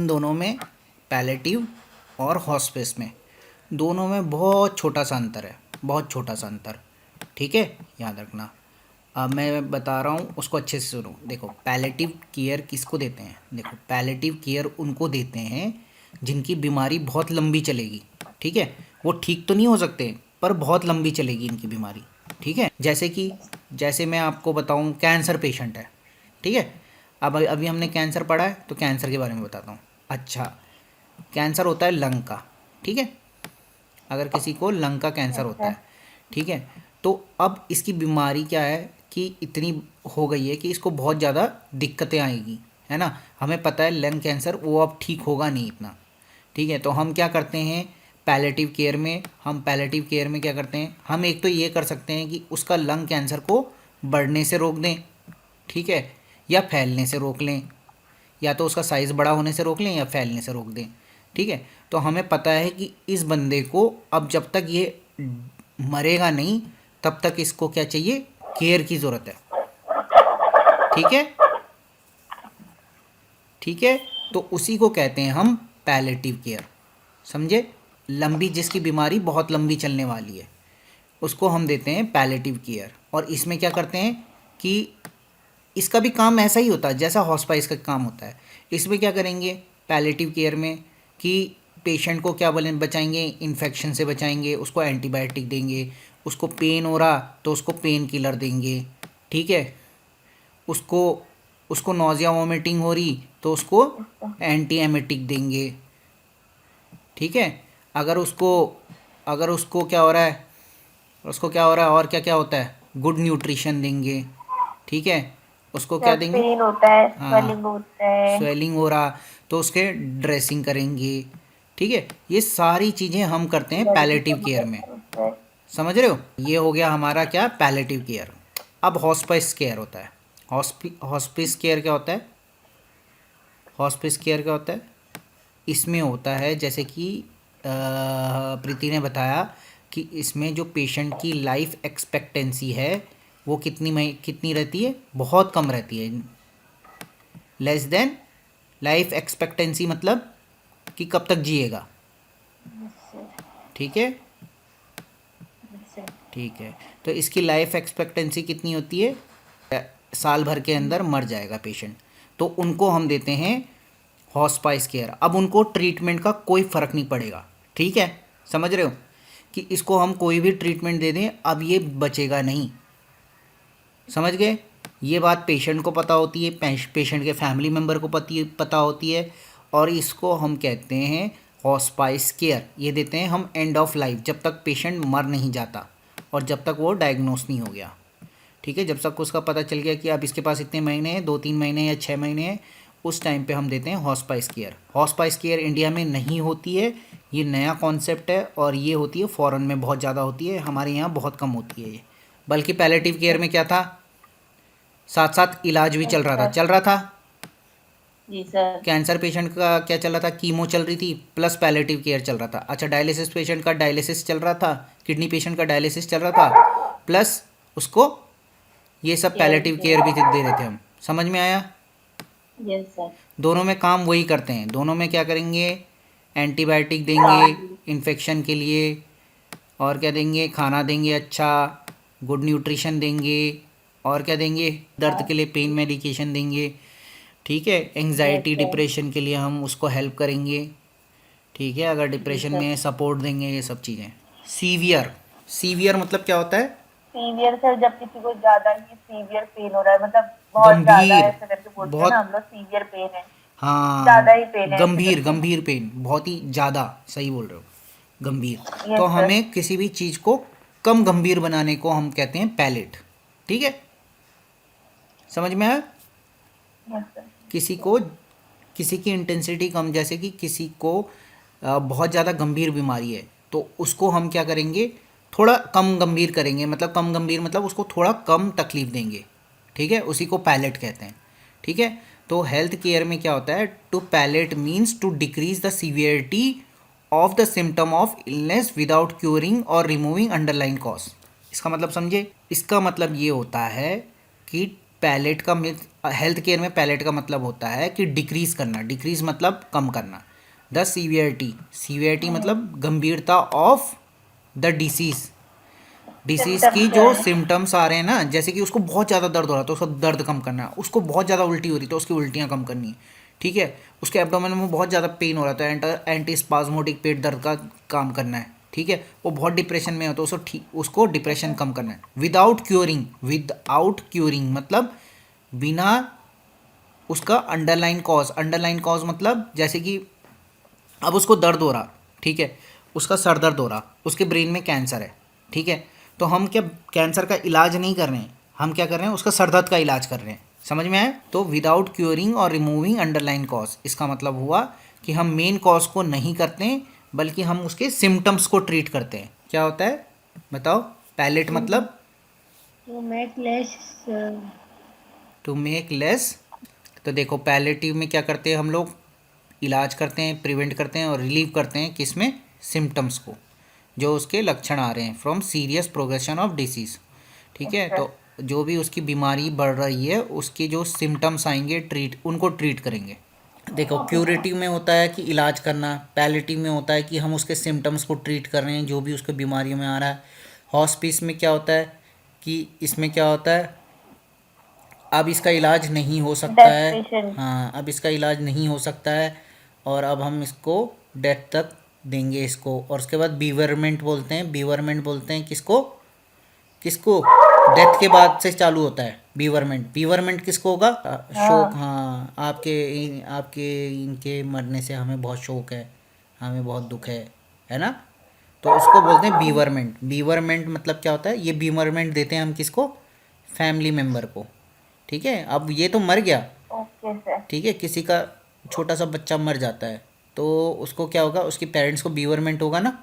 दोनों में, पैलेटिव और हॉस्पिस में, दोनों में बहुत छोटा सा अंतर है, बहुत छोटा सा अंतर। ठीक है, याद रखना। अब मैं बता रहा हूँ, उसको अच्छे से सुनो। देखो, पैलेटिव केयर किसको देते हैं? देखो, पैलेटिव केयर उनको देते हैं जिनकी बीमारी बहुत लंबी चलेगी। ठीक है, वो ठीक तो नहीं हो सकते पर बहुत लंबी चलेगी इनकी बीमारी। ठीक है, जैसे मैं आपको बताऊँ, कैंसर पेशेंट है। ठीक है, अब अभी हमने कैंसर पढ़ा है तो कैंसर के बारे में बताता हूँ। अच्छा, कैंसर होता है लंग का। ठीक है, अगर किसी को लंग का कैंसर होता है, ठीक है, तो अब इसकी बीमारी क्या है कि इतनी हो गई है कि इसको बहुत ज़्यादा दिक्कतें आएगी, है ना। हमें पता है लंग कैंसर वो अब ठीक होगा नहीं इतना। ठीक है, तो हम क्या करते हैं पैलेटिव केयर में, क्या करते हैं हम, एक तो ये कर सकते हैं कि उसका लंग कैंसर को बढ़ने से रोक दें। ठीक है, या फैलने से रोक लें, या तो उसका साइज़ बड़ा होने से रोक लें या फैलने से रोक दें। ठीक है, तो हमें पता है कि इस बंदे को अब जब तक ये मरेगा नहीं तब तक इसको क्या चाहिए, केयर की ज़रूरत है। ठीक है, ठीक है, तो उसी को कहते हैं हम पैलेटिव केयर। समझे? लंबी, जिसकी बीमारी बहुत लंबी चलने वाली है उसको हम देते हैं पैलेटिव केयर। और इसमें क्या करते हैं कि इसका भी काम ऐसा ही होता है जैसा हॉस्पाइस का काम होता है। इसमें क्या करेंगे पैलेटिव केयर में कि पेशेंट को क्या बोलें, बचाएंगे, इन्फेक्शन से बचाएंगे, उसको एंटीबायोटिक देंगे, उसको पेन हो रहा तो उसको पेन किलर देंगे। ठीक है, उसको उसको नौजिया वॉमिटिंग हो रही तो उसको एंटी एमेटिक देंगे। ठीक है, अगर उसको क्या हो रहा है, और क्या क्या होता है, गुड न्यूट्रिशन देंगे। ठीक है, उसको क्या जब देंगे, पेन होता है, हाँ, स्वेलिंग होता है। स्वेलिंग हो रहा तो उसके ड्रेसिंग करेंगे। ठीक है, ये सारी चीज़ें हम करते हैं ब्लड भी पैलेटिव कम केयर में। होता है। समझ रहे हो? ये हो गया हमारा क्या, पैलेटिव केयर। अब हॉस्पिस केयर होता है। हॉस्पिस केयर क्या होता है? हॉस्पिस केयर क्या होता है? इसमें होता है जैसे कि प्रीति ने बताया कि इसमें जो पेशेंट की लाइफ एक्सपेक्टेंसी है वो कितनी रहती है, बहुत कम रहती है। लेस देन लाइफ एक्सपेक्टेंसी मतलब कि कब तक जिएगा। इससे ठीक है, इससे ठीक है, तो इसकी लाइफ एक्सपेक्टेंसी कितनी होती है, साल भर के अंदर मर जाएगा पेशेंट। तो उनको हम देते हैं हॉस्पाइस केयर। अब उनको ट्रीटमेंट का कोई फ़र्क नहीं पड़ेगा। ठीक है, समझ रहे हो कि इसको हम कोई भी ट्रीटमेंट दे दें अब ये बचेगा नहीं। समझ गए? ये बात पेशेंट को पता होती है, पेशेंट के फैमिली मेम्बर को पता होती है। और इसको हम कहते हैं हॉस्पाइस केयर। ये देते हैं हम एंड ऑफ लाइफ, जब तक पेशेंट मर नहीं जाता और जब तक वो डायग्नोस नहीं हो गया। ठीक है, जब तक उसका पता चल गया कि अब इसके पास इतने महीने हैं, 2-3 महीने या 6 महीने हैं, उस टाइम पे हम देते हैं hospice care. Hospice care India में नहीं होती है, ये नया कॉन्सेप्ट है और ये होती है फॉरेन में बहुत ज़्यादा होती है, हमारे यहाँ बहुत कम होती है ये। बल्कि पैलेटिव केयर में क्या था, साथ साथ इलाज भी चल रहा था, अच्छा। जी सर। कैंसर पेशेंट का क्या चल रहा था, कीमो चल रही थी प्लस पैलेटिव केयर चल रहा था। अच्छा, डायलिसिस पेशेंट का डायलिसिस चल रहा था, किडनी पेशेंट का डायलिसिस चल रहा था, प्लस उसको ये सब केयर पैलेटिव भी। केयर भी दे रहे थे हम। समझ में आया? Yes sir. दोनों में काम वही करते हैं। दोनों में क्या करेंगे, एंटीबायोटिक देंगे दवाई। इन्फेक्शन के लिए, और क्या देंगे, खाना देंगे अच्छा, गुड न्यूट्रिशन देंगे, और क्या देंगे, दर्द के लिए पेन मेडिकेशन देंगे। ठीक है, यस एंजाइटी सर। डिप्रेशन के लिए हम उसको हेल्प करेंगे। ठीक है, अगर जी डिप्रेशन सर। में सपोर्ट देंगे, ये सब चीज़ें। सीवियर, सीवियर मतलब क्या होता है, सीवियर सर, जब किसी को ज्यादा ही सीवियर पेन हो रहा है, मतलब बहुत ज्यादा गंभीर, ऐसे करके बोलते हैं ना बहुत, हम लोग, सीवियर पेन है, ज्यादा हाँ, ही पेन है ऐसे गंभीर करके। गंभीर पेन, बहुत ही ज़्यादा, सही बोल रहे हो, गंभीर। तो यस सर। हमें किसी भी चीज़ को कम गंभीर बनाने को हम कहते हैं पैलेट। ठीक है, समझ में आया? Yes sir. किसी को, किसी की इंटेंसिटी कम, जैसे कि किसी को बहुत ज़्यादा गंभीर बीमारी है तो उसको हम क्या करेंगे, थोड़ा कम गंभीर करेंगे, मतलब कम गंभीर मतलब उसको थोड़ा कम तकलीफ देंगे। ठीक है, उसी को पैलेट कहते हैं। ठीक है, तो हेल्थ केयर में क्या होता है, to palliate means to decrease the severity of the symptom of illness without curing और रिमूविंग अंडरलाइन कॉज। इसका मतलब समझे? इसका मतलब ये होता है कि पैलेट का मीन्स हेल्थ केयर में पैलेट का मतलब होता है कि डिक्रीज करना, डिक्रीज मतलब कम करना। द सीवियरिटी, सीवियरिटी मतलब गंभीरता of the disease, disease symptoms की जो जो है। सिम्टम्स आ रहे हैं ना, जैसे कि उसको बहुत ज़्यादा दर्द हो रहा है तो उसका दर्द कम करना है, उसको बहुत ज़्यादा उल्टी हो रही तो उसकी उल्टियाँ कम करनी है, ठीक है। उसके एब्डोमेन में बहुत ज़्यादा पेन हो रहा है तो एंटी स्पाज्मोटिक पेट दर्द का काम करना है, ठीक है। वो बहुत डिप्रेशन में हो तो उसको ठीक, उसको डिप्रेशन कम करना है। विदाउट क्यूरिंग, विदाउट क्यूरिंग मतलब बिना उसका अंडरलाइन कॉज, अंडरलाइन कॉज मतलब जैसे कि अब उसको दर्द हो रहा, ठीक है, उसका सर दर्द हो रहा, उसके ब्रेन में कैंसर है, ठीक है। तो हम क्या कैंसर का इलाज नहीं कर रहे हैं, हम क्या कर रहे हैं, उसका सर दर्द का इलाज कर रहे हैं। समझ में आया? तो विदाउट क्योरिंग और रिमूविंग अंडरलाइन कॉज, इसका मतलब हुआ कि हम मेन कॉज को नहीं करते हैं बल्कि हम उसके सिम्टम्स को ट्रीट करते हैं। क्या होता है बताओ? पैलेट मतलब to make less to make less. तो देखो पैलेटिव में क्या करते हैं हम लोग, इलाज करते हैं, प्रिवेंट करते हैं और रिलीव करते हैं किसमें, सिम्टम्स को, जो उसके लक्षण आ रहे हैं from serious progression of disease, ठीक है। अच्छा। तो जो भी उसकी बीमारी बढ़ रही है उसके जो सिम्टम्स आएंगे ट्रीट, उनको ट्रीट करेंगे। देखो क्यूरेटिव में होता है कि इलाज करना, पैलेटिव में होता है कि हम उसके सिम्टम्स को ट्रीट कर रहे हैं जो भी उसके बीमारियों में आ रहा है। हॉस्पिस में क्या होता है कि इसमें क्या होता है, अब इसका इलाज नहीं हो सकता डेथ है, पेशेंट। हाँ अब इसका इलाज नहीं हो सकता है और अब हम इसको डेथ तक देंगे इसको। और उसके बाद बीवरमेंट बोलते हैं, बीवरमेंट बोलते हैं किसको, किसको, डेथ के बाद से चालू होता है बीवरमेंट। बीवरमेंट किसको होगा? शोक, हाँ। हाँ आपके इनके मरने से हमें बहुत शोक है, हमें बहुत दुख है ना। तो उसको बोलते हैं बीवरमेंट। बीवरमेंट मतलब क्या होता है, ये बीवरमेंट देते हैं हम किसको, फैमिली मेम्बर को, ठीक है। अब ये तो मर गया, ओके सर। ठीक है, किसी का छोटा सा बच्चा मर जाता है तो उसको क्या होगा, उसके पेरेंट्स को बीवरमेंट होगा ना,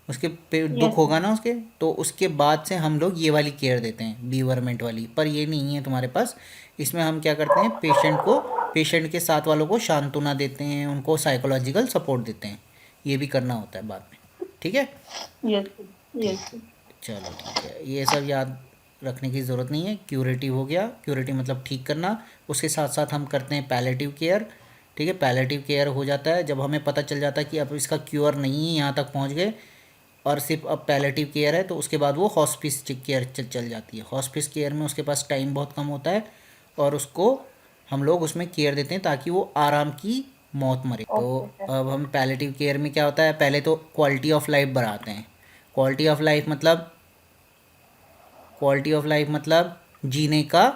उसके पे दुख yes होगा ना उसके, तो उसके बाद से हम लोग ये वाली केयर देते हैं बीवरमेंट वाली। पर ये नहीं है तुम्हारे पास, इसमें हम क्या करते हैं, पेशेंट को, पेशेंट के साथ वालों को सांत्वना देते हैं, उनको साइकोलॉजिकल सपोर्ट देते हैं, ये भी करना होता है बाद में, ठीक है। yes ठीक, yes चलो ठीक है, ये सब याद रखने की ज़रूरत नहीं है। क्यूरेटिव हो गया, क्यूरेटिव मतलब ठीक करना, उसके साथ साथ हम करते हैं पैलेटिव केयर, ठीक है। पैलेटिव केयर हो जाता है जब हमें पता चल जाता है कि अब इसका क्योर नहीं है, यहाँ तक पहुँच गए और सिर्फ अब पैलेटिव केयर है, तो उसके बाद वो हॉस्पिस केयर चल जाती है। हॉस्पिस केयर में उसके पास टाइम बहुत कम होता है और उसको हम लोग उसमें केयर देते हैं ताकि वो आराम की मौत मरे। तो ओके सर। अब हम पैलेटिव केयर में क्या होता है, पहले तो क्वालिटी ऑफ लाइफ बढ़ाते हैं। क्वालिटी ऑफ लाइफ मतलब, क्वालिटी ऑफ लाइफ मतलब जीने का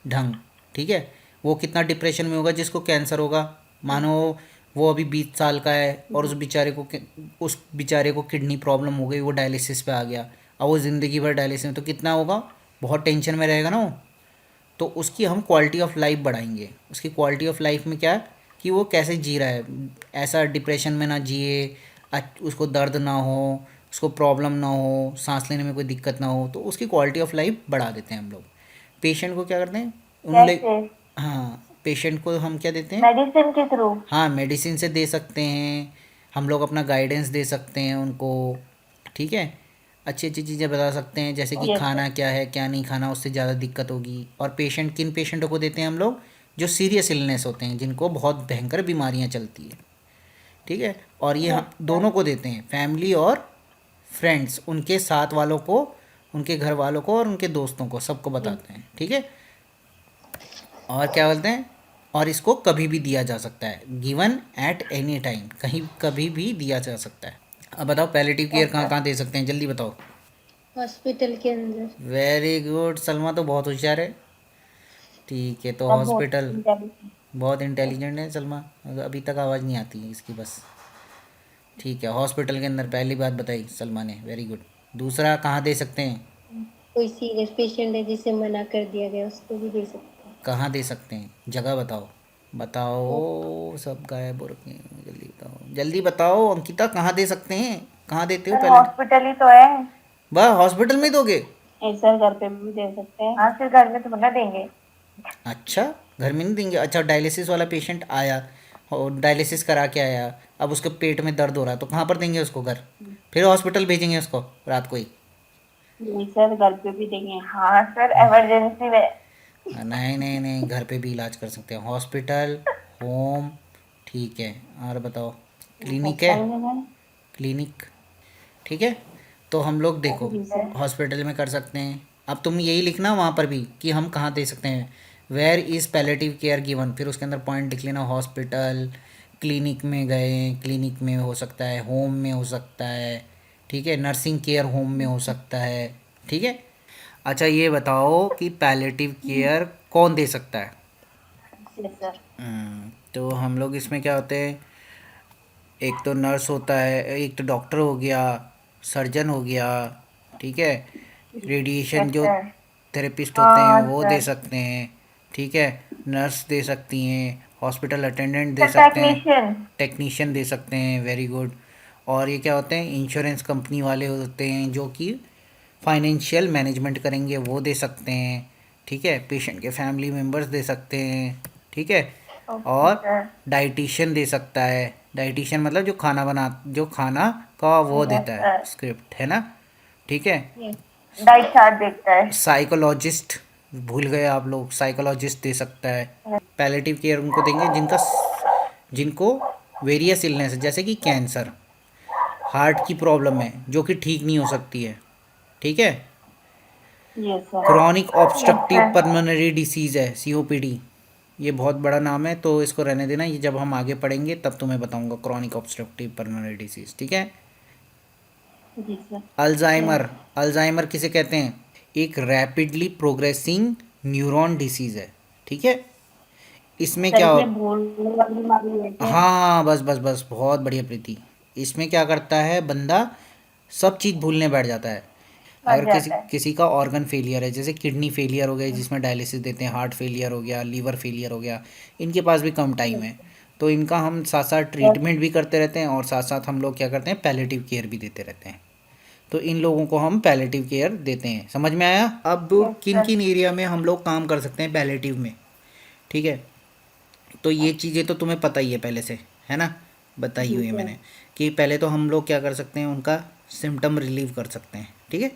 ढंग, ठीक है। वो कितना डिप्रेशन में होगा जिसको कैंसर होगा, मानो वो अभी 20 साल का है और उस बेचारे को किडनी प्रॉब्लम हो गई, वो डायलिसिस पे आ गया, अब वो ज़िंदगी भर डायलिसिस में, तो कितना होगा, बहुत टेंशन में रहेगा ना वो। तो उसकी हम क्वालिटी ऑफ लाइफ बढ़ाएंगे। उसकी क्वालिटी ऑफ लाइफ में क्या है कि वो कैसे जी रहा है, ऐसा डिप्रेशन में ना जिए, उसको दर्द ना हो, उसको प्रॉब्लम ना हो, सांस लेने में कोई दिक्कत ना हो, तो उसकी क्वालिटी ऑफ लाइफ बढ़ा देते हैं हम लोग। पेशेंट को क्या करते हैं कैसे? हाँ पेशेंट को हम क्या देते हैं, मेडिसिन के थ्रू? हाँ मेडिसिन से दे सकते हैं हम लोग, अपना गाइडेंस दे सकते हैं उनको, ठीक है। अच्छी अच्छी चीज़ें बता सकते हैं जैसे कि यस सर। खाना क्या है क्या नहीं खाना, उससे ज़्यादा दिक्कत होगी। और पेशेंट, किन पेशेंटों को देते हैं हम लोग, जो सीरियस इलनेस होते हैं, जिनको बहुत भयंकर बीमारियां चलती है, ठीक है। और ये यस हम सर। दोनों को देते हैं, फैमिली और फ्रेंड्स, उनके साथ वालों को, उनके घर वालों को और उनके दोस्तों को, सबको बताते हैं, ठीक है। और क्या बोलते हैं, और इसको कभी भी दिया जा सकता है, गिवन एट एनी टाइम, कहीं कभी भी दिया जा सकता है। अब बताओ पैलेटिव केयर कहाँ अच्छा। कहाँ दे सकते हैं, जल्दी बताओ। हॉस्पिटल के अंदर वेरी गुड, सलमा तो बहुत होशियार है। ठीक है, तो सब बहुत हॉस्पिटल, इंटेलिजेंट। बहुत इंटेलिजेंट है सलमा, अभी तक आवाज़ नहीं आती है इसकी बस। ठीक है, हॉस्पिटल के अंदर पहली बात बताई सलमा ने, वेरी गुड। दूसरा कहाँ दे सकते हैं, कोई सीरियस पेशेंट है जिसे मना कर दिया गया उसको भी दे सकते हैं कहाँ दे सकते हैं, जगह बताओ, बताओ, सब गायब हो रखे हैं, जल्दी बताओ, जल्दी बताओ अंकिता, कहाँ दे सकते हैं, कहाँ देते हो सर पहले। हॉस्पिटल ही तो है। वाह, हॉस्पिटल में दोगे? सर घर पे भी दे सकते हैं हाँ सर, घर में तो मना देंगे। अच्छा, घर में नहीं देंगे? अच्छा, डायलिसिस वाला पेशेंट आया और डायलिसिस करा के आया, अब उसके पेट में दर्द हो रहा है, तो कहाँ पर देंगे उसको, घर, फिर हॉस्पिटल भेजेंगे उसको रात को ही? नहीं सर घर पे भी देंगे हाँ सर, इमरजेंसी में। नहीं नहीं नहीं, घर पे भी इलाज कर सकते हैं, हॉस्पिटल, होम, ठीक है। और बताओ, क्लिनिक है, सही है मैम। क्लिनिक, ठीक है। तो हम लोग देखो जी सर। हॉस्पिटल में कर सकते हैं। अब तुम यही लिखना वहाँ पर भी कि हम कहाँ दे सकते हैं, where is palliative care given, फिर उसके अंदर पॉइंट लिख लेना, हॉस्पिटल, क्लिनिक में गए, क्लिनिक में हो सकता है, होम में हो सकता है, ठीक है, नर्सिंग केयर होम में हो सकता है, ठीक है। अच्छा ये बताओ कि पैलेटिव केयर कौन दे सकता है। जी सर। तो हम लोग इसमें क्या होते हैं, एक तो नर्स होता है, एक तो डॉक्टर हो गया, सर्जन हो गया, ठीक है, रेडिएशन यस जो सर। थेरेपिस्ट होते हैं हाँ वो दे सर। सकते हैं, ठीक है, नर्स दे सकती हैं, हॉस्पिटल अटेंडेंट दे सर सकते हैं, टेक्नीशियन। टेक्नीशियन दे सकते हैं, वेरी गुड। और ये क्या होते हैं, इंश्योरेंस कंपनी वाले होते हैं जो कि फाइनेंशियल मैनेजमेंट करेंगे, वो दे सकते हैं, ठीक है, पेशेंट के फैमिली मेम्बर्स दे सकते हैं, ठीक है। ओके और सर। डाइटिशियन दे सकता है, डाइटिशियन मतलब जो खाना का वो यस देता है, सर। स्क्रिप्ट है ना, ठीक है। यस। डाइट चार्ट देखता है। साइकोलॉजिस्ट, भूल गए आप लोग, साइकोलॉजिस्ट दे सकता है। पैलेटिव केयर उनको देंगे जिनको वेरियस इलनेस है, जैसे कि कैंसर, हार्ट की प्रॉब्लम है जो कि ठीक नहीं हो सकती है, ठीक है, yes sir. Chronic yes obstructive sir. Pulmonary disease है, सीओपीडी। ये बहुत बड़ा नाम है तो इसको रहने देना, ये जब हम आगे पढ़ेंगे तब तुम्हें बताऊंगा, क्रॉनिक ऑब्स्ट्रक्टिव पल्मोनरी डिसीज़, ठीक है। जी सर। Alzheimer, yes. अल्जाइमर किसे कहते हैं, एक रैपिडली प्रोग्रेसिंग न्यूरॉन डिसीज़ है, ठीक है। इसमें सर क्या हो, इसमें भूलने वाली बीमारी है क्या? हाँ बस बस बस, बहुत बढ़िया प्रीति। इसमें क्या करता है बंदा, सब चीज़ भूलने बैठ जाता है। मर अगर किसी जाता है। किसी का ऑर्गन फेलियर है, जैसे किडनी फेलियर हो गया जिसमें डायलिसिस देते हैं, हार्ट फेलियर हो गया, लीवर फेलियर हो गया, इनके पास भी कम टाइम है, तो इनका हम साथ साथ यस। ट्रीटमेंट भी करते रहते हैं और साथ साथ हम लोग क्या करते हैं, पैलेटिव केयर भी देते रहते हैं। तो इन लोगों को हम पैलेटिव केयर देते हैं, समझ में आया। अब यस किन सर। किन एरिया में हम लोग काम कर सकते हैं पैलेटिव में, ठीक है। तो ये चीज़ें तो तुम्हें पता ही है पहले से, है ना, बताई जी हुई है सर। मैंने, कि पहले तो हम लोग क्या कर सकते हैं, उनका सिम्टम रिलीव कर सकते हैं, ठीक है, जी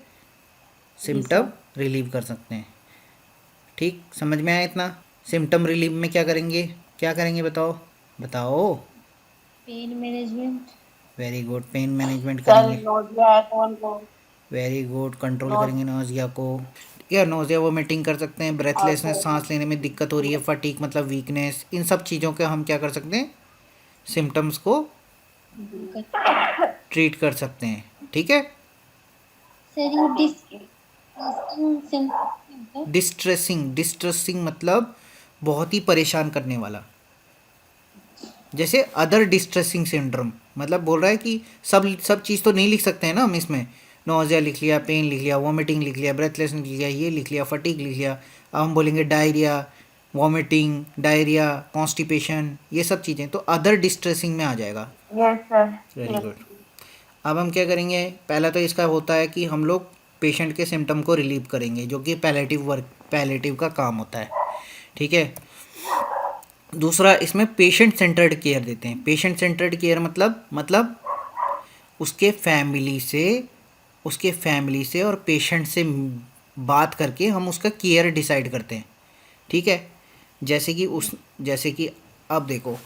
सिम्टम सर। रिलीव कर सकते हैं, ठीक, समझ में आया इतना। सिम्टम रिलीव में क्या करेंगे, क्या करेंगे बताओ, बताओ। Pain management. Very good, pain management sir करेंगे, नोजिया है कौन को? Very good, control nose. करेंगे नोजिया को, या नोजिया वोमिटिंग कर सकते हैं, और ब्रेथलेसनेस, सांस लेने में दिक्कत हो रही है, फटीक मतलब वीकनेस, इन सब चीज़ों के हम क्या कर सकते हैं, सिम्टम्स को ट्रीट कर सकते हैं, ठीक है। सर ये डिस्कसिंग सिम्टम। डिस्ट्रेसिंग, डिस्ट्रेसिंग मतलब बहुत ही परेशान करने वाला, जैसे अदर डिस्ट्रेसिंग सिंड्रोम, मतलब बोल रहा है कि सब चीज़ तो नहीं लिख सकते हैं ना हम इसमें, नोजिया लिख लिया, पेन लिख लिया, वॉमिटिंग लिख लिया, ब्रेथलेसनेस लिख लिया, ये लिख लिया, फटीग लिख लिया, अब हम बोलेंगे डायरिया, वॉमिटिंग, डायरिया, कॉन्स्टिपेशन, ये सब चीज़ें तो अदर डिस्ट्रेसिंग में आ जाएगा। Yes sir. Very yes. Good. अब हम क्या करेंगे, पहला तो इसका होता है कि हम लोग पेशेंट के सिम्टम को रिलीव करेंगे, जो कि पैलेटिव का काम होता है, ठीक है। दूसरा, इसमें पेशेंट सेंटर्ड केयर देते हैं। पेशेंट सेंटर्ड केयर मतलब उसके फैमिली से और पेशेंट से बात करके हम उसका केयर डिसाइड करते हैं, ठीक है। जैसे कि अब देखो,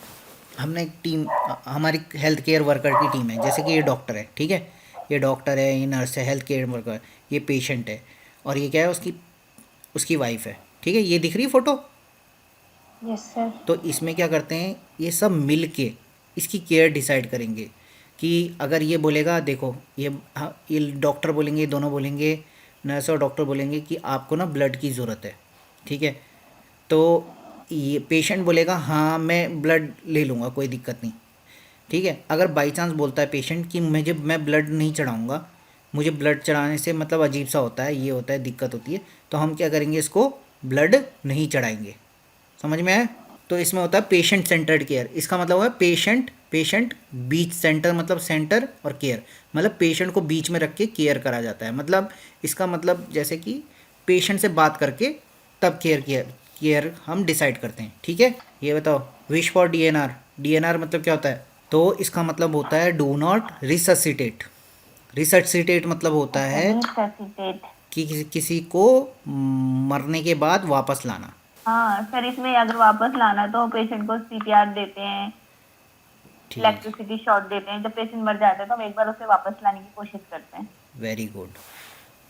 हमने एक टीम, हमारी हेल्थ केयर वर्कर की टीम है, जैसे कि ये डॉक्टर है, ठीक है, ये डॉक्टर है, ये नर्स है, हेल्थ केयर वर्कर, ये पेशेंट है, और ये क्या है, उसकी उसकी वाइफ है, ठीक है, ये दिख रही है फोटो। Yes sir. तो इसमें क्या करते हैं, ये सब मिल के इसकी केयर डिसाइड करेंगे, कि अगर ये बोलेगा, देखो ये, हाँ, ये डॉक्टर बोलेंगे, ये दोनों बोलेंगे, नर्स और डॉक्टर बोलेंगे कि आपको ना ब्लड की ज़रूरत है, ठीक है। तो ये पेशेंट बोलेगा हाँ मैं ब्लड ले लूँगा, कोई दिक्कत नहीं, ठीक है। अगर बाई चांस बोलता है पेशेंट कि मैं ब्लड नहीं चढ़ाऊँगा, मुझे ब्लड चढ़ाने से मतलब अजीब सा होता है, ये होता है, दिक्कत होती है, तो हम क्या करेंगे, इसको ब्लड नहीं चढ़ाएंगे, समझ में आया। तो इसमें होता है पेशेंट सेंटर्ड केयर, इसका मतलब है पेशेंट बीच, सेंटर मतलब सेंटर, और केयर मतलब पेशेंट को बीच में रख के केयर करा जाता है, मतलब इसका मतलब जैसे कि पेशेंट से बात करके तब केयर हम डिसाइड करते हैं, ठीक है। ये बताओ, विश फॉर डीएनआर, डीएनआर मतलब क्या होता है, तो इसका मतलब होता है डू नॉट रिससिटेट। रिससिटेट मतलब होता अच्छा है रिससिटेट। कि किसी को मरने के बाद वापस लाना। हाँ सर, इसमें अगर वापस लाना तो पेशेंट को सीपीआर देते हैं, ठीक, इलेक्ट्रिसिटी शॉट देते हैं। जब पेशेंट मर जाता है तो हम एक बार उसे वापस लाने की कोशिश करते हैं। Very good.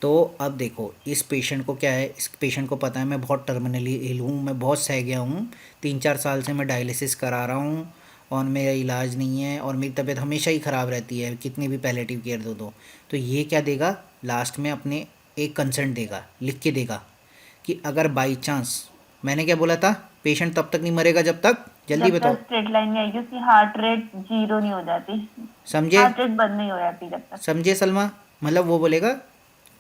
तो अब देखो इस पेशेंट को क्या है, इस पेशेंट को पता है मैं बहुत टर्मिनली इल हूँ, मैं बहुत सह गया हूँ, 3-4 साल से मैं डायलिसिस करा रहा हूँ और मेरा इलाज नहीं है और मेरी तबीयत हमेशा ही ख़राब रहती है, कितनी भी पैलेटिव केयर दो। तो ये क्या देगा लास्ट में, अपने एक कंसेंट देगा, लिख के देगा कि अगर बाई चांस, मैंने क्या बोला था, पेशेंट तब तक नहीं मरेगा जब तक, जल्दी जब बताओ, तक स्ट्रेट लाइन में आएगी, उसकी हार्ट रेट 0 नहीं हो जाती, समझे? हार्ट रेट बंद नहीं हो जाती जब तक। समझे सलमा? मतलब वो बोलेगा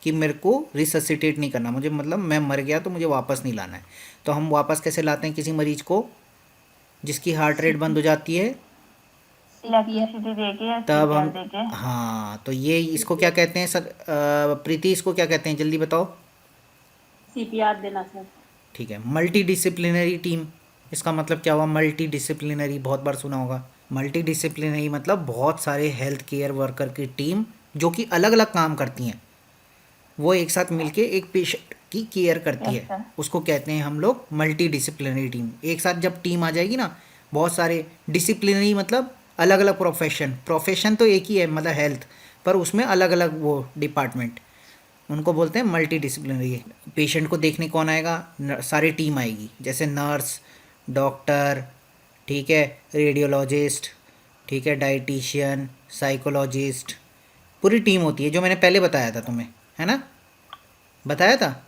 कि मेरे को रिससिटेट नहीं करना, मुझे मतलब मैं मर गया तो मुझे वापस नहीं लाना है। तो हम वापस कैसे लाते हैं किसी मरीज को जिसकी हार्ट रेट बंद हो जाती है? सीपीआर। इलेक्ट्रिसिटी देके या तब सीपीआर हम, देके। हाँ तो ये इसको क्या कहते हैं सर, प्रीति इसको क्या कहते हैं, जल्दी बताओ। सीपीआर देना सर। ठीक है, मल्टी डिसिप्लिनरी टीम। इसका मतलब क्या हुआ, मल्टी डिसिप्लिनरी बहुत बार सुना होगा। मल्टी डिसिप्लिनरी मतलब बहुत सारे हेल्थ केयर वर्कर की टीम जो कि अलग अलग काम करती हैं, वो एक साथ मिलके एक पेशेंट की केयर करती यस है, सर। उसको कहते हैं हम लोग मल्टी डिसिप्लिनरी टीम। एक साथ जब टीम आ जाएगी ना, बहुत सारे डिसिप्लिनरी मतलब अलग अलग प्रोफेशन, प्रोफेशन तो एक ही है मतलब हेल्थ, पर उसमें अलग अलग वो डिपार्टमेंट, उनको बोलते हैं मल्टी डिसिप्लिनरी। पेशेंट को देखने कौन आएगा, सारी टीम आएगी, जैसे नर्स, डॉक्टर, ठीक है, रेडियोलॉजिस्ट, ठीक है, डाइटिशियन, साइकोलॉजिस्ट, पूरी टीम होती है जो मैंने पहले बताया था तुम्हें, है ना, बताया था।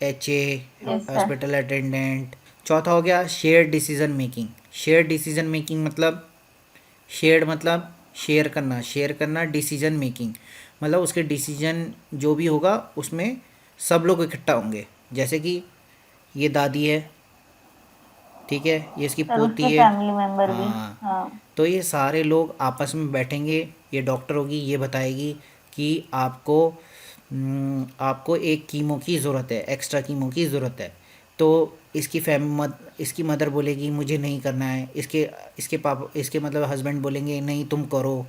HA, yes sir. Hospital attendant. चौथा हो गया share decision making. Share decision making मतलब, शेयर्ड मतलब शेयर करना, शेयर करना, डिसीजन मेकिंग मतलब उसके डिसीजन जो भी होगा उसमें सब लोग इकट्ठा होंगे। जैसे कि ये दादी है, ठीक है, ये इसकी सर उसके पोती है, फैमिली मेंबर भी। हाँ, हाँ। तो ये सारे लोग आपस में बैठेंगे, ये डॉक्टर होगी, ये बताएगी कि आपको एक कीमो की ज़रूरत है, एक्स्ट्रा कीमो की ज़रूरत है। तो इसकी मदर बोलेगी मुझे नहीं करना है, इसके पापा, इसके मतलब हस्बैंड बोलेंगे नहीं तुम करो,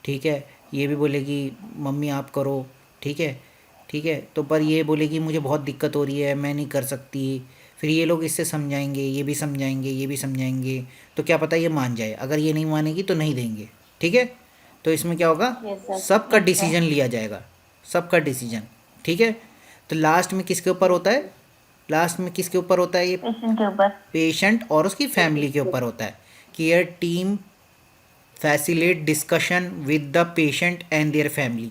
ठीक है, ये भी बोलेगी मम्मी आप करो, ठीक है, ठीक है, तो पर ये बोलेगी मुझे बहुत दिक्कत हो रही है मैं नहीं कर सकती। फिर ये लोग इससे समझाएंगे, ये भी समझाएंगे, ये भी समझाएंगे, तो क्या पता ये मान जाए, अगर ये नहीं मानेगी तो नहीं देंगे, ठीक है। तो इसमें क्या होगा, यस सर। सबका यस सर। डिसीजन लिया जाएगा, सबका डिसीजन, ठीक है। तो लास्ट में किसके ऊपर होता है, लास्ट में किसके ऊपर होता है ये, पेशेंट के ऊपर। पेशेंट और उसकी फैमिली के ऊपर होता है। Care team facilitate discussion with the patient and their family.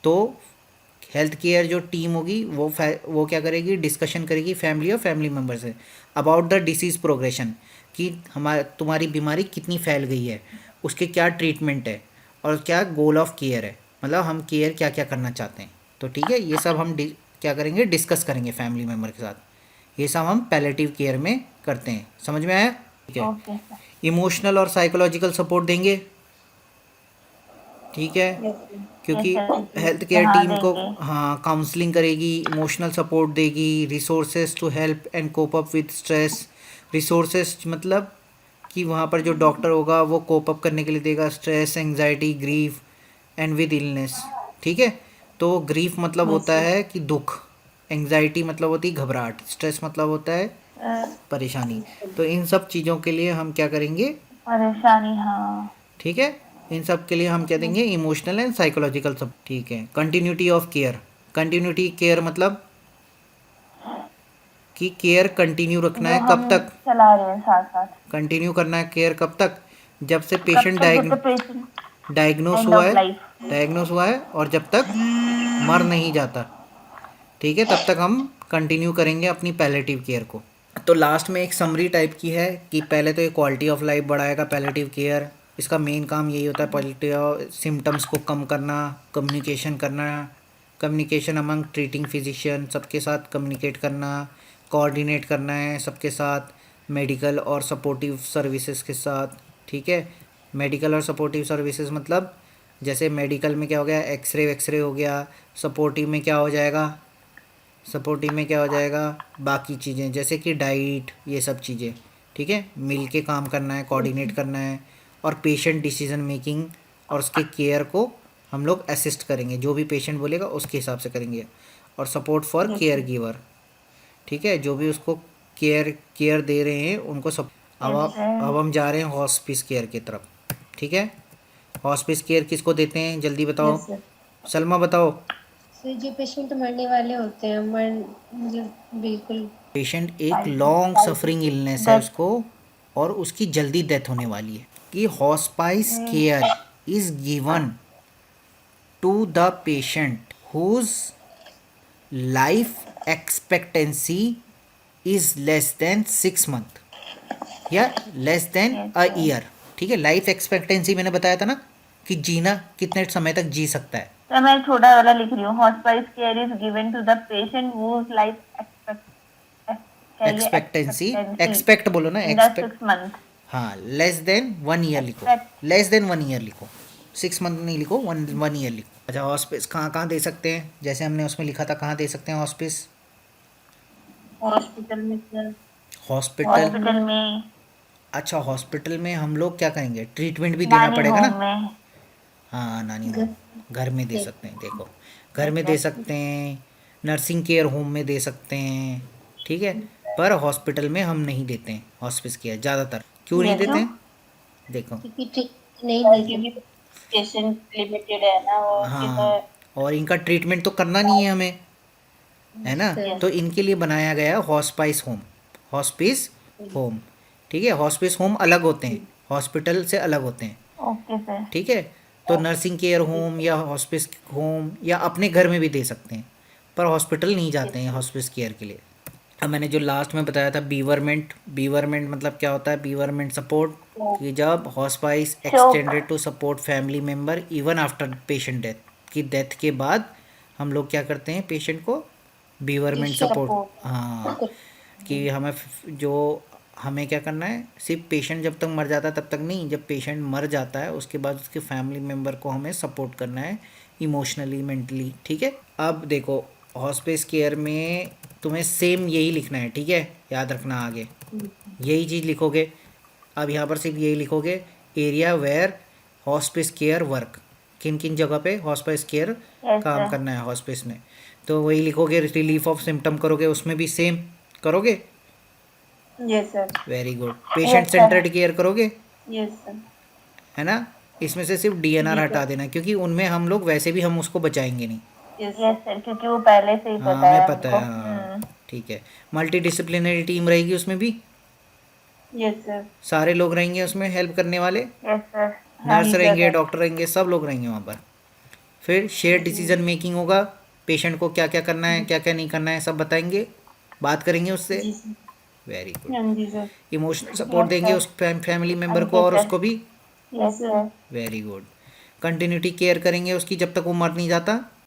तो हेल्थ केयर जो टीम होगी वो क्या करेगी, डिस्कशन करेगी फैमिली और family member say about the disease progression, कि तुम्हारी बीमारी कितनी फैल गई है, उसके क्या ट्रीटमेंट है और क्या गोल ऑफ केयर है, मतलब हम केयर क्या क्या करना चाहते हैं। तो ठीक है, ये सब हम क्या करेंगे, डिस्कस करेंगे फैमिली मेम्बर के साथ। ये सब हम पैलेटिव केयर में करते हैं, समझ में आया? ठीक है। Okay sir. इमोशनल और साइकोलॉजिकल सपोर्ट देंगे, ठीक है, यस सर। यस क्योंकि सर। हेल्थ केयर हाँ टीम को, देंगे। हाँ, काउंसलिंग करेगी, इमोशनल सपोर्ट देगी, resources to help and cope up with stress. Resources मतलब कि वहाँ पर जो डॉक्टर होगा वो कोप अप करने के लिए देगा stress, anxiety, grief and with illness, ठीक है। तो ग्रीफ मतलब यस होता सर। है कि दुख, एंग्जाइटी मतलब होती है घबराहट, स्ट्रेस मतलब होता है अ, परेशानी। तो इन सब चीज़ों के लिए हम क्या करेंगे, परेशानी, हाँ। ठीक है, इन सब के लिए हम क्या देंगे, इमोशनल एंड साइकोलॉजिकल सब, ठीक है। Continuity of care, continuity care मतलब कि केयर कंटिन्यू रखना जो है, कब हम तक चला रहे हैं साथ साथ। कंटिन्यू करना है केयर, कब तक, जब से कब पेशेंट तक, जब तक पेशेंट डायग्नोस एंड हुआ ऑफ है, लाइफ। डायग्नोस हुआ है और जब तक मर नहीं जाता, ठीक है, तब तक हम कंटिन्यू करेंगे अपनी पैलेटिव केयर को। तो लास्ट में एक समरी टाइप की है कि पहले तो ये क्वालिटी ऑफ लाइफ बढ़ाएगा पैलेटिव केयर, इसका मेन काम यही होता है पैलेटिव सिम्टम्स को कम करना, कम्युनिकेशन करना, कम्युनिकेशन अमंग ट्रीटिंग फिजिशियन, सबके साथ कम्युनिकेट करना, कोऑर्डिनेट करना है सबके साथ, मेडिकल और सपोर्टिव सर्विसेज के साथ, ठीक है। मेडिकल और सपोर्टिव सर्विसेज मतलब जैसे मेडिकल में क्या हो गया, एक्सरे वेक्सरे हो गया, सपोर्टिव में क्या हो जाएगा, सपोर्टिव में क्या हो जाएगा, बाकी चीज़ें जैसे कि डाइट, ये सब चीज़ें, ठीक है, मिल के काम करना है, कोऑर्डिनेट करना है, और पेशेंट डिसीजन मेकिंग और उसके केयर को हम लोग असिस्ट करेंगे, जो भी पेशेंट बोलेगा उसके हिसाब से करेंगे। और सपोर्ट फॉर केयर गिवर, ठीक है, जो भी उसको केयर दे रहे हैं उनको सब। अब हम जा रहे हैं हॉस्पिस केयर की तरफ, ठीक है। हॉस्पिस केयर किसको देते हैं जल्दी बताओ, यस सर। सलमा बताओ। सर जो पेशेंट मरने वाले होते हैं, मतलब बिल्कुल। पेशेंट एक लॉन्ग सफरिंग इलनेस है उसको और उसकी जल्दी डेथ होने वाली है, कि hospice care is given to the patient whose life expectancy is less than 6 month या लेस देन अ ईयर, ठीक है। लाइफ एक्सपेक्टेंसी मैंने बताया था ना कि जीना कितने समय तक जी सकता है। तो मैं छोटा वाला लिख रही हूँ, hospice care is given to the patient whose life expectancy, expect बोलो ना, इन द एक्सपेक्ट। 6 मंथ। हाँ, लेस देन 1 ईयर लिखो, लेस देन 1 ईयर लिखो, 6 मंथ नहीं लिखो, 1 ईयर लिखो। अच्छा, हॉस्पिस कहाँ कहाँ दे सकते हैं, जैसे हमने उसमें लिखा था कहाँ दे सकते हैं हॉस्पिस। हॉस्पिटल में सर, हॉस्पिटल, हॉस्पिटल में, अच्छा हॉस्पिटल में हम लोग क्या करेंगे, ट्रीटमेंट भी देना नानी पड़ेगा होम ना। में। हाँ, नानी घर होम, घर में दे पे। सकते हैं, देखो घर में दे सकते हैं, नर्सिंग केयर होम में दे सकते हैं, ठीक है। पर हॉस्पिटल में हम नहीं देते हैं हॉस्पिस केयर ज़्यादातर। क्यों नहीं देते हैं, देखो। क्योंकि ट्रीटमेंट नहीं दे क्योंकि सकते। पेशेंट लिमिटेड है ना, वो हाँ, और इनका ट्रीटमेंट तो करना नहीं है हमें, है ना। सर तो इनके लिए बनाया गया है हॉस्पाइस होम, हॉस्पिस होम, ठीक है। हॉस्पिस होम अलग होते हैं, हॉस्पिटल से अलग होते हैं, ओके सर। ठीक है। तो नर्सिंग केयर होम या हॉस्पिस होम या अपने घर में भी दे सकते हैं, पर हॉस्पिटल नहीं जाते हैं हॉस्पिस केयर के लिए। अब मैंने जो लास्ट में बताया था बीवरमेंट, बीवरमेंट मतलब क्या होता है, बीवरमेंट सपोर्ट, कि जब hospice extended to support family member even after patient death, की डेथ के बाद हम लोग क्या करते हैं, पेशेंट को बीवरमेंट सपोर्ट, हाँ, कि जो हमें क्या करना है, सिर्फ पेशेंट जब तक मर जाता है तब तक नहीं, जब पेशेंट मर जाता है उसके बाद उसके फैमिली मेम्बर को हमें सपोर्ट करना है इमोशनली, मेंटली, ठीक है। अब देखो हॉस्पिस केयर में तुम्हें सेम यही लिखना है, ठीक है, याद रखना आगे यही चीज़ लिखोगे। अब यहाँ पर सिर्फ यही लिखोगे, area where hospice care work, किन किन जगह पे हॉस्पिस केयर काम करना है हॉस्पिस में, तो वही लिखोगे। रिलीफ ऑफ सिम्टम करोगे उसमें भी सेम करोगे। Yes sir. Very good. Patient centred care करोगे, यस सर। है ना। इसमें से सिर्फ डीएनआर हटा देना, क्योंकि उनमें हम लोग वैसे भी हम उसको बचाएंगे नहीं। यस सर, क्योंकि वो पहले से ही हाँ, पता है हमें पता हमको। है, हाँ ठीक है। मल्टी डिसिप्लिनरी टीम रहेगी उसमें भी, यस सर। सारे लोग रहेंगे उसमें हेल्प करने वाले, यस सर। नर्स रहेंगे, डॉक्टर रहेंगे, सब लोग रहेंगे वहाँ पर। फिर शेयर डिसीजन मेकिंग होगा, पेशेंट को क्या क्या करना है क्या क्या नहीं करना है सब बताएंगे, बात करेंगे उससे। Very good. हाँ जी सर। इमोशनल सपोर्ट देंगे उस फैमिली मेम्बर को और उसको भी। Yes sir. Very good. Continuity care करेंगे उसकी जब तक वो मर नहीं जाता।